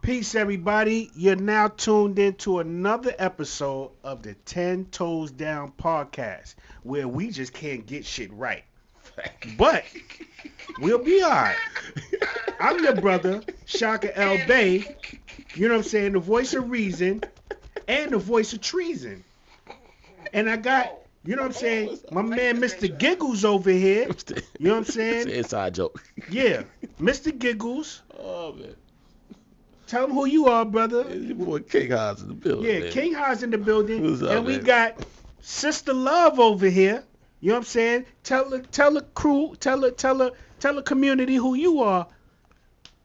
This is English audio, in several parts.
Peace, everybody. You're now tuned into another episode of the 10 Toes Down podcast, where we just can't get shit right. But we'll be alright. I'm your brother, Shaka L. Bay. You know what I'm saying? The voice of reason and the voice of treason. And I got, you know what I'm saying? My man, Mr. Giggles over here. You know what I'm It's saying? an inside joke. Yeah, Mr. Giggles. Oh, man. Tell him who you are, brother. It's your boy King Hodge in the building. Yeah, man. King Ha's in the building. What's up, and we man? got Sister Love over here. You know what I'm saying? Tell the crew, tell the community who you are,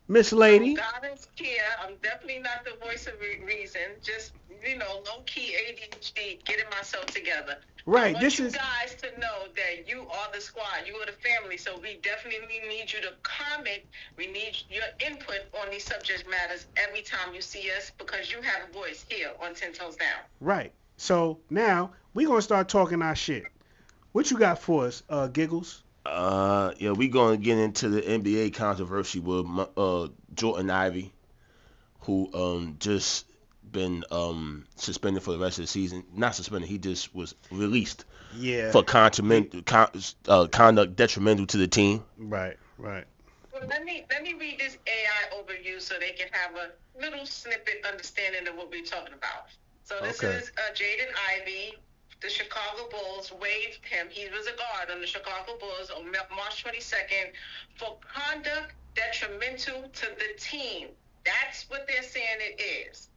Miss Lady. God is here. I'm definitely not the voice of reason. Just, low-key ADHD, getting myself together. Right, I this want is you guys to know that you are the squad. You are the family. So we definitely need you to comment. We need your input on these subject matters every time you see us because you have a voice here on 10 Toes Down. right. So now we gonna start talking our shit. What you got for us, Giggles? Yeah, we gonna get into the NBA controversy with Jaden Ivey, who just been suspended for the rest of the season. Not suspended, he just was released Yeah. for conduct detrimental to the team. Right. Well, let me read this AI overview so they can have a little snippet understanding of what we're talking about. So this Okay. is Jaden Ivey. The Chicago Bulls waived him. He was a guard on the Chicago Bulls on March 22nd for conduct detrimental to the team. That's what they're saying it is.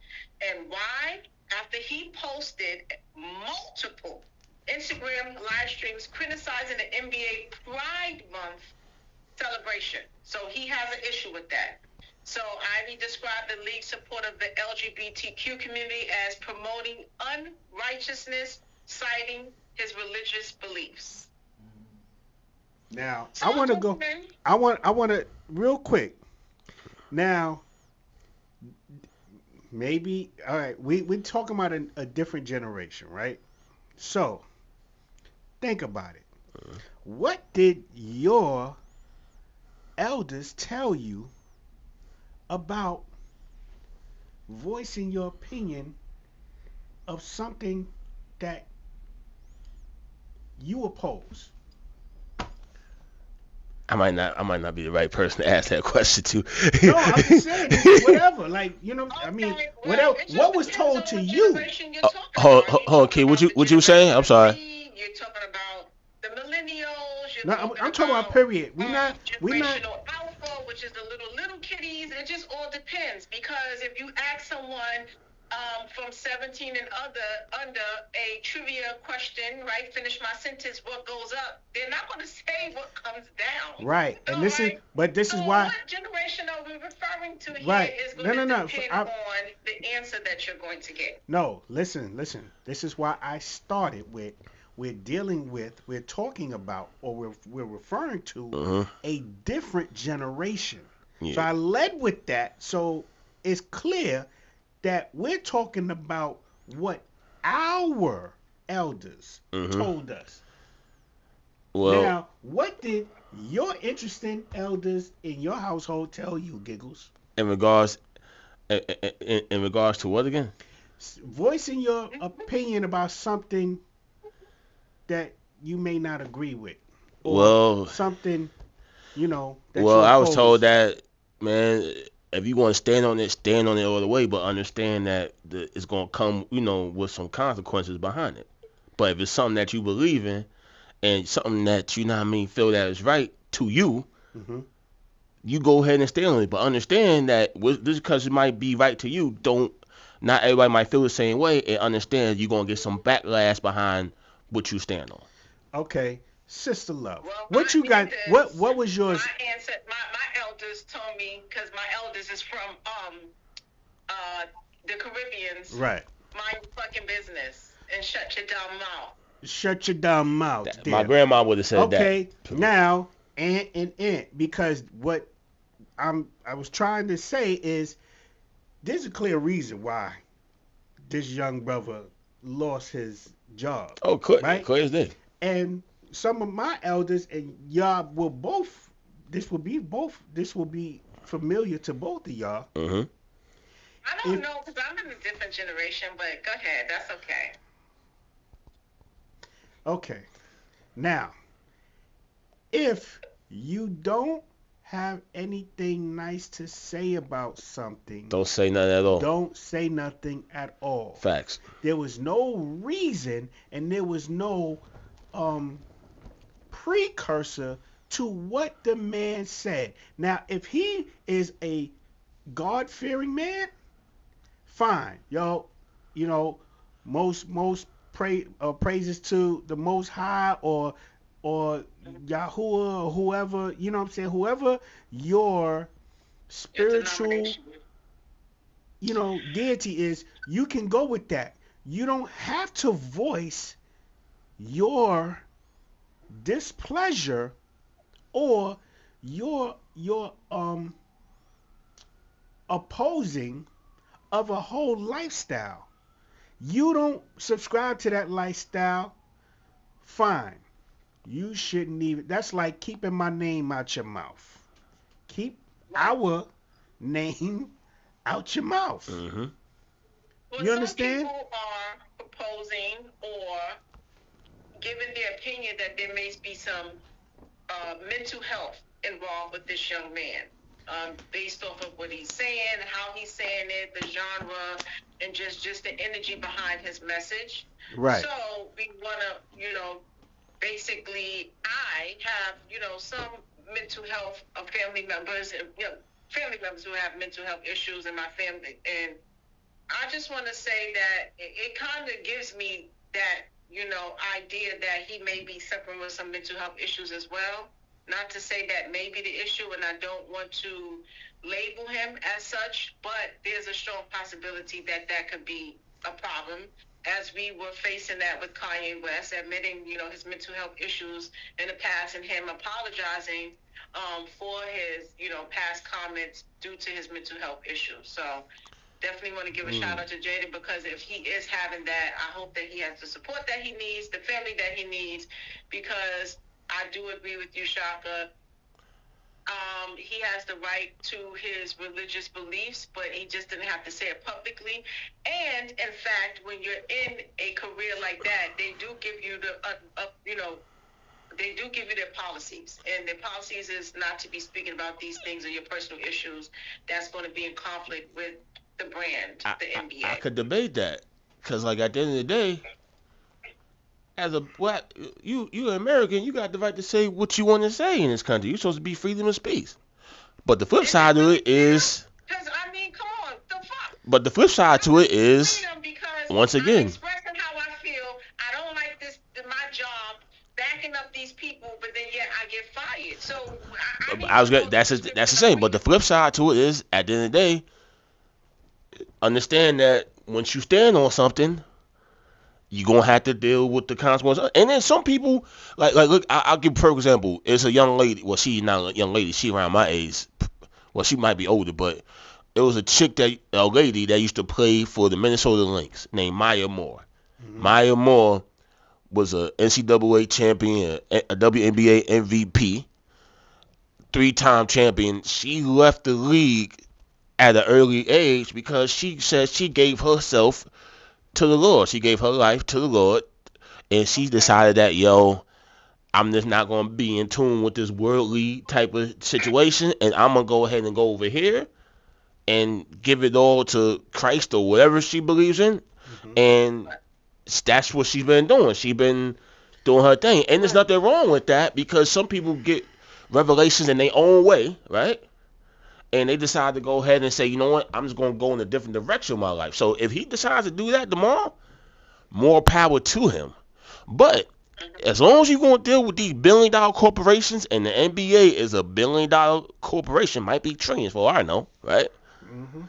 And why? After he posted multiple Instagram live streams criticizing the NBA Pride Month celebration. So he has an issue with that. So Ivy described the league's support of the LGBTQ community as promoting unrighteousness, citing his religious beliefs. Now So I want to go. gentlemen, I want to real quick. Now, maybe all right. We're talking about a different generation, right? So think about it. What did your elders tell you about voicing your opinion of something that you oppose? I might not be the right person to ask that question to. No, I'm just saying, it's whatever. Like, I mean, okay, well, whatever. it just What was depends told on to what you? generation you're talking hold- about. hold- okay, what you say? I'm sorry. You're talking about the millennials. You're No, I'm talking about period. We not. generational alpha, which is the little kitties. It just all depends because if you ask someone from 17 and under a trivia question, right? Finish my sentence. What goes up? They're not going to say what comes down. Right, and this is, Alright. but this is So why. what generation are we referring to here Right. is going to No. depend on the answer that you're going to get. No, listen. This is why I started with. We're talking about, or we're referring to a different generation. Yeah. So I led with that. So it's clear that we're talking about what our elders told us. Well, Now, what did your interesting elders in your household tell you, Giggles? in regards to what again? Voicing your opinion about something that you may not agree with. Or Well, something, that well, you I was oppose. told that, man, if you want to stand on it all the way, but understand that it's gonna come, with some consequences behind it. But if it's something that you believe in and something that feel that is right to you, Mhm. you go ahead and stand on it. But understand that just because it might be right to you, not everybody might feel the same way, and understand you're gonna get some backlash behind what you stand on. Okay, Sister Love. Well, What my you got? elders- What was yours? My answer, my elders told me, because my elders is from the Caribbeans. Right. Mind your fucking business and shut your dumb mouth. Shut your dumb mouth. My there. grandma would have said that. Okay, now and because what I was trying to say is there's a clear reason why this young brother lost his job. Oh, clear as day. And some of my elders and y'all will both. This will be familiar to both of y'all. Mm-hmm. I don't know because I'm in a different generation, but go ahead. That's okay. Okay. Now, if you don't have anything nice to say about something, Don't say nothing at all. don't say nothing at all. Facts. There was no reason and there was no um precursor to what the man said. Now, if he is a God-fearing man, fine. Yo, you know, praises to the Most High or Yahuwah or whoever, you know what I'm saying? Whoever your spiritual, deity is, you can go with that. You don't have to voice your displeasure or your opposing of a whole lifestyle. You don't subscribe to that lifestyle, fine. You shouldn't even. That's like keeping my name out your mouth. Keep our name out your mouth. Mm-hmm. Well, You understand? Some people are proposing or giving their opinion that there may be some mental health involved with this young man, based off of what he's saying, how he's saying it, the genre, and just the energy behind his message. Right. So we want to, basically, I have, some mental health family members, family members who have mental health issues in my family, and I just want to say that it kind of gives me that, idea that he may be suffering with some mental health issues as well. Not to say that may be the issue, and I don't want to label him as such, but there's a strong possibility that that could be a problem, as we were facing that with Kanye West, admitting, his mental health issues in the past and him apologizing for his, past comments due to his mental health issues. So definitely want to give a shout out to Jaden, because if he is having that, I hope that he has the support that he needs, the family that he needs, because I do agree with you, Shaka. He has the right to his religious beliefs, but he just didn't have to say it publicly. And in fact, when you're in a career like that, they do give you they do give you their policies, and their policies is not to be speaking about these things or your personal issues that's going to be in conflict with the brand, the NBA. I could debate that, because like at the end of the day, as a black, you're an American, you got the right to say what you want to say in this country. You're supposed to be freedom of speech. But the flip side of it is, because I mean, come on, the fuck. But the flip side to it is, once again, I'm expressing how I feel. I don't like this, my job, backing up these people, but then yet I get fired. So that's the same. But the flip side to it is, at the end of the day, understand that once you stand on something, you're going to have to deal with the consequences. And then some people, look, I'll give a perfect example. It's a young lady. Well, she's not a young lady. She around my age. Well, she might be older, but it was a lady that used to play for the Minnesota Lynx named Maya Moore. Mm-hmm. Maya Moore was a NCAA champion, a WNBA MVP, 3-time champion. She left the league at an early age because she said she gave herself to the Lord. She gave her life to the Lord, and she decided that, I'm just not going to be in tune with this worldly type of situation, and I'm going to go ahead and go over here and give it all to Christ or whatever she believes in. Mm-hmm. And that's what she's been doing. She's been doing her thing. And there's nothing wrong with that, because some people get revelations in their own way, right? And they decide to go ahead and say, you know what, I'm just going to go in a different direction in my life. So if he decides to do that tomorrow, more power to him. But as long as you're going to deal with these billion-dollar corporations, and the NBA is a billion-dollar corporation, might be trillions for all I know, right? Mm-hmm.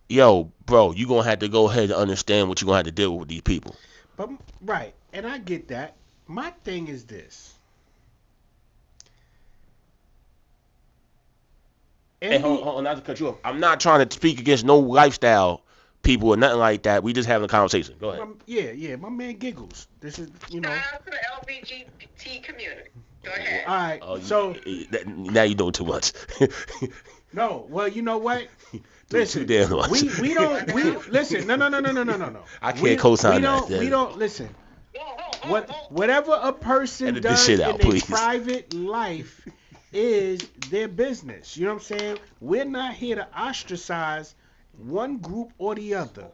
Yo, bro, you're going to have to go ahead and understand what you're going to have to deal with these people. But right, and I get that. My thing is this. Hey, hold on, not to cut you off. I'm not trying to speak against no lifestyle people or nothing like that. We just having a conversation. Go ahead. Yeah, my man giggles. This is, Shout out to the LGBT community. Go ahead. All right, now you doing too much. No, well, you know what? Too Listen, damn much. we don't listen. No. I can't co-sign that. We don't listen. Whoa. Whatever a person Edit this does shit in out, their please. private life is their business. You know what I'm saying? We're not here to ostracize one group or the other.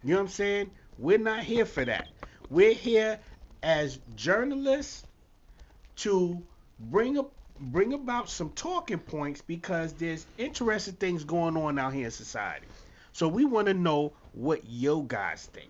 You know what I'm saying? We're not here for that. We're here as journalists to bring about some talking points because there's interesting things going on out here in society. So we want to know what you guys think.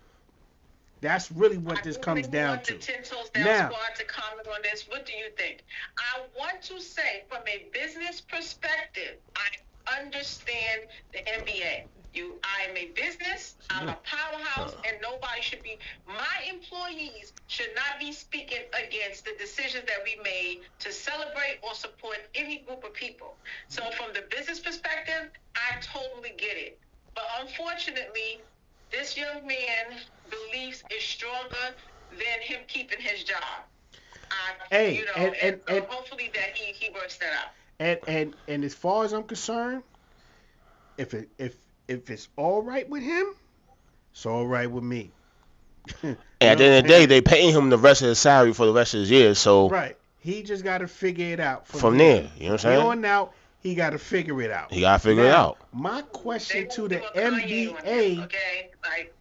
That's really what this comes down to. The 10 Toes Down Now, squad to comment on this. What do you think? I want to say, from a business perspective, I understand the NBA. I am a business. I'm a powerhouse, and nobody should be. My employees should not be speaking against the decisions that we made to celebrate or support any group of people. So, from the business perspective, I totally get it. But unfortunately, this young man's beliefs is stronger than him keeping his job. Hey, and hopefully that he works that out. And as far as I'm concerned, if it's all right with him, it's all right with me. And at the end of the day, they paying him the rest of his salary for the rest of his year. So right, he just got to figure it out from there. You know what I'm saying? Here on out, he got to figure it out. He got to figure it out. My question to the NBA, NBA, okay, like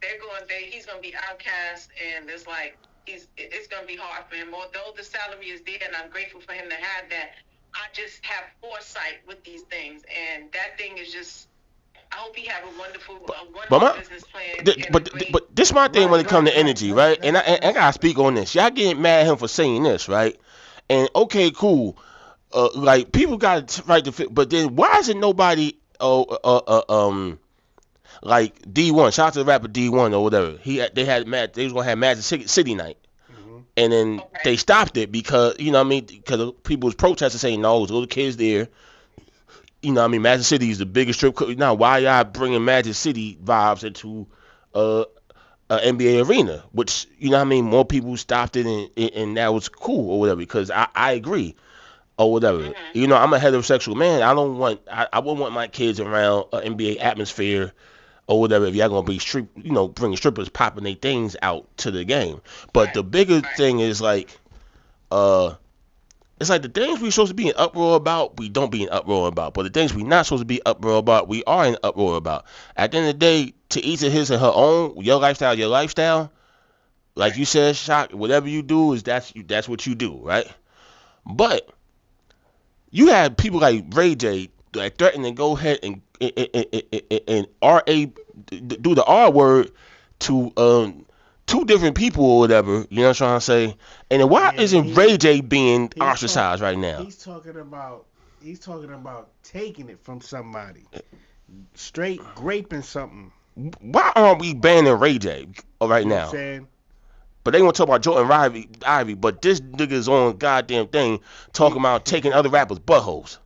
he's gonna be outcast, and it's like it's gonna be hard for him. Although the salary is there, and I'm grateful for him to have that, I just have foresight with these things, and that thing is just. I hope he have a wonderful business plan. But this is my thing when it comes to energy, right? And I gotta speak on this. Y'all getting mad at him for saying this, right? And okay, cool. Like people got right to fit, but then why isn't nobody like D1? Shout out to the rapper D1 or whatever. They was gonna have Magic City night. And then they stopped it because, you know what I mean, because people was protesting saying, no, there's little kids there. You know what I mean, Magic City is the biggest strip club. Now, why y'all bringing Magic City vibes into NBA arena? Which, you know what I mean, more people stopped it and that was cool or whatever because I agree or whatever. Mm-hmm. You know, I'm a heterosexual man. I wouldn't want my kids around an NBA atmosphere or whatever if y'all gonna be bringing strippers popping their things out to the game. But the bigger thing is like, it's like the things we're supposed to be in uproar about, we don't be in uproar about. But the things we're not supposed to be uproar about, we are in uproar about. At the end of the day, to each of his and her own, your lifestyle, your lifestyle. Like you said, Shock, whatever you do that's what you do, right? But you had people like Ray J that threaten to go ahead and do the R word to two different people or whatever, you know what I'm trying to say? And then why isn't Ray J being ostracized right now? He's talking about taking it from somebody. Straight graping something. Why aren't we banning Ray J right now? You know what I'm saying? But they want to talk about Jaden Ivey, but this nigga's on goddamn thing talking about taking other rappers' buttholes.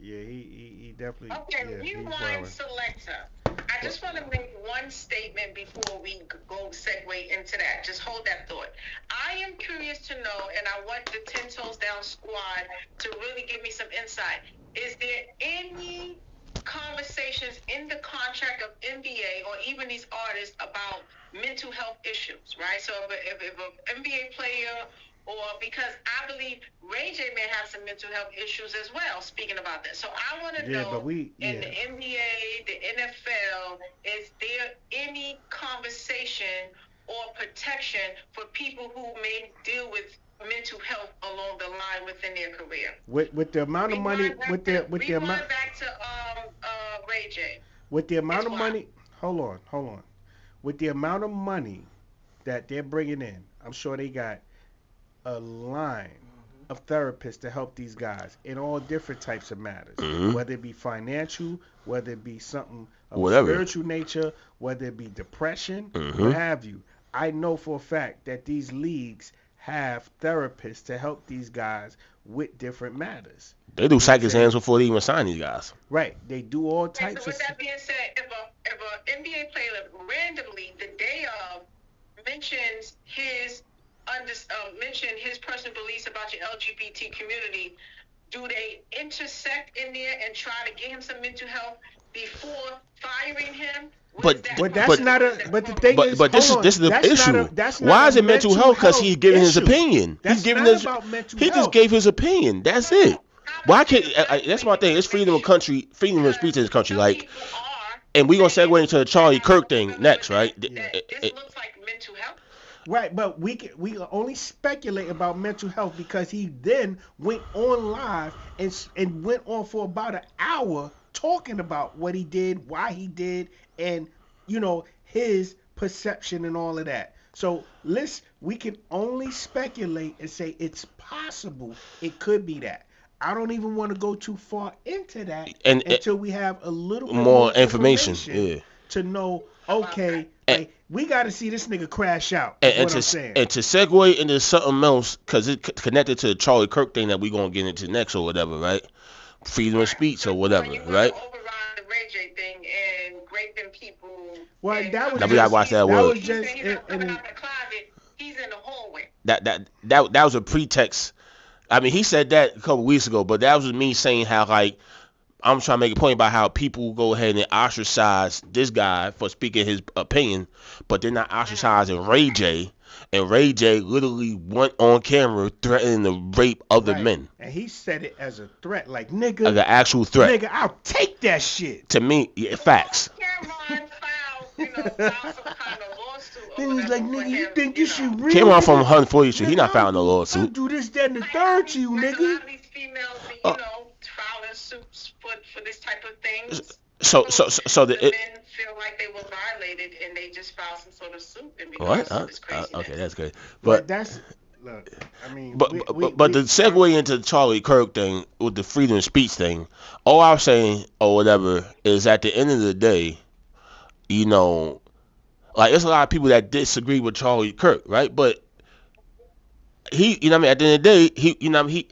Yeah, he definitely. Okay, rewind selector. I just want to make one statement before we go segue into that. Just hold that thought. I am curious to know, and I want the 10 Toes Down squad to really give me some insight. Is there any conversations in the contract of NBA or even these artists about mental health issues, right? So if an NBA player, or because I believe Ray J may have some mental health issues as well, speaking about this. So I want to know, in the NBA, the NFL, is there any conversation or protection for people who may deal with mental health along the line within their career? With the amount of money, with the amount back to Ray J. With the amount of money, hold on. With the amount of money that they're bringing in, I'm sure they got a line of therapists to help these guys in all different types of matters, whether it be financial, whether it be something of spiritual nature, whether it be depression, what have you. I know for a fact that these leagues have therapists to help these guys with different matters. They do psych exams before they even sign these guys. Right. They do all types of. With that being said, if an NBA player randomly the day of mentions his personal beliefs about your LGBT community, Do they intersect in there and try to get him some mental health before firing him? But that's not a. But the thing is, this is the issue. Why is it mental health? Because he's giving his opinion. He's giving his. He just gave his opinion. That's it. Why can't? That's my thing. It's freedom of country, freedom of speech in this country. Like, and we gonna segue into the Charlie Kirk thing next, right? This looks like mental health. Right, but we can only speculate about mental health because he then went on live and went on for about an hour talking about what he did, why he did, and his perception and all of that. So we can only speculate and say it's possible it could be that. I don't even want to go too far into that until we have a little bit more information to know. Okay, we got to see this nigga crash out. And to segue into something else, because it's connected to the Charlie Kirk thing that we're going to get into next or whatever, right? Freedom of speech or whatever, right? Override the Ray J thing and raping people. Well, that was just he's in the closet. He's in the hallway. That was a pretext. I mean, he said that a couple weeks ago, but that was me saying how, like, I'm trying to make a point about how people go ahead and ostracize this guy for speaking his opinion, but they're not ostracizing Ray J. And Ray J literally went on camera threatening the rape other men. And he said it as a threat, like, nigga. Like an actual threat. Nigga, I'll take that shit. To me, facts. Cameron filed some kind of lawsuit. Then he's like, nigga, you think this shit real? Cameron from 140th Street, he not filing no lawsuit. I'll do this, that, and the third to you, nigga. A lot of these females, filing suits for this type of thing. So the men feel like they were violated and they just filed some sort of suit in regards to this craziness. Okay, that's good. But that's look. I mean, but the segue into the Charlie Kirk thing with the freedom of speech thing, all I'm saying or whatever is at the end of the day, like there's a lot of people that disagree with Charlie Kirk, right? But he, at the end of the day, he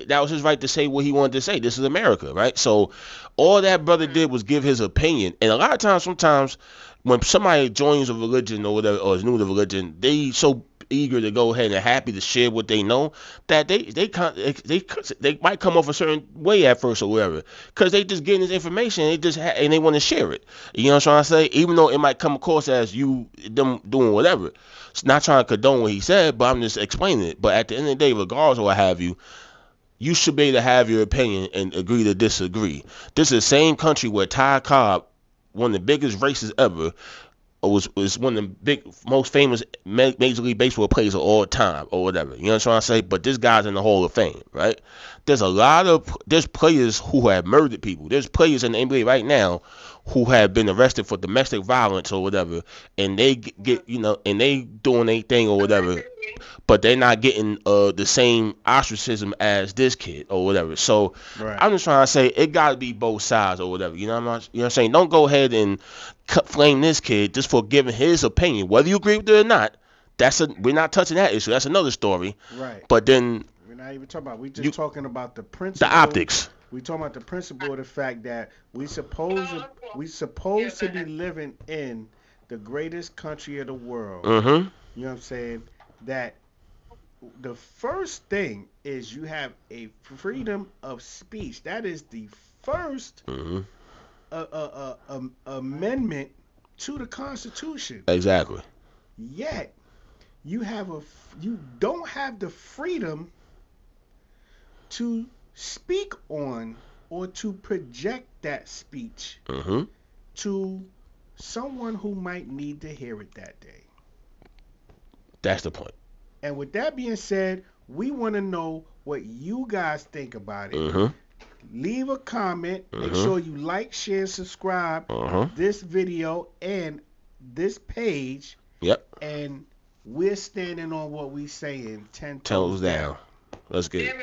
that was his right to say what he wanted to say. This is America, right? So all that brother did was give his opinion. And a lot of times, sometimes when somebody joins a religion or whatever, or is new to religion, they so eager to go ahead and happy to share what they know that they might come off a certain way at first or whatever, because they just getting this information and they want to share it. You know what I'm trying to say? Even though it might come across as them doing whatever. It's not trying to condone what he said, but I'm just explaining it. But at the end of the day, regardless of what have you, you should be able to have your opinion and agree to disagree. This is the same country where Ty Cobb, one of the biggest racists ever, was one of the most famous Major League Baseball players of all time or whatever. You know what I'm trying to say? But this guy's in the Hall of Fame, right? There's players who have murdered people. There's players in the NBA right now who have been arrested for domestic violence or whatever, and they get, and they doing their thing or whatever, but they're not getting the same ostracism as this kid or whatever. So right. I'm just trying to say it got to be both sides or whatever. You know what I'm saying? Don't go ahead and flame this kid just for giving his opinion, whether you agree with it or not. We're not touching that issue. That's another story. Right. But then we're not even talking about. We just talking about the principle. The optics. We talking about the principle of the fact that we supposed to be living in the greatest country of the world. Mm-hmm. You know what I'm saying? That the first thing is you have a freedom of speech. That is the first amendment to the Constitution. Exactly. Yet you don't have the freedom to speak on or to project that speech to someone who might need to hear it that day. That's the point. And with that being said, we want to know what you guys think about it. Leave a comment. Make sure you like, share, subscribe this video and this page. Yep. And we're standing on what we saying 10 toes down. Let's get it.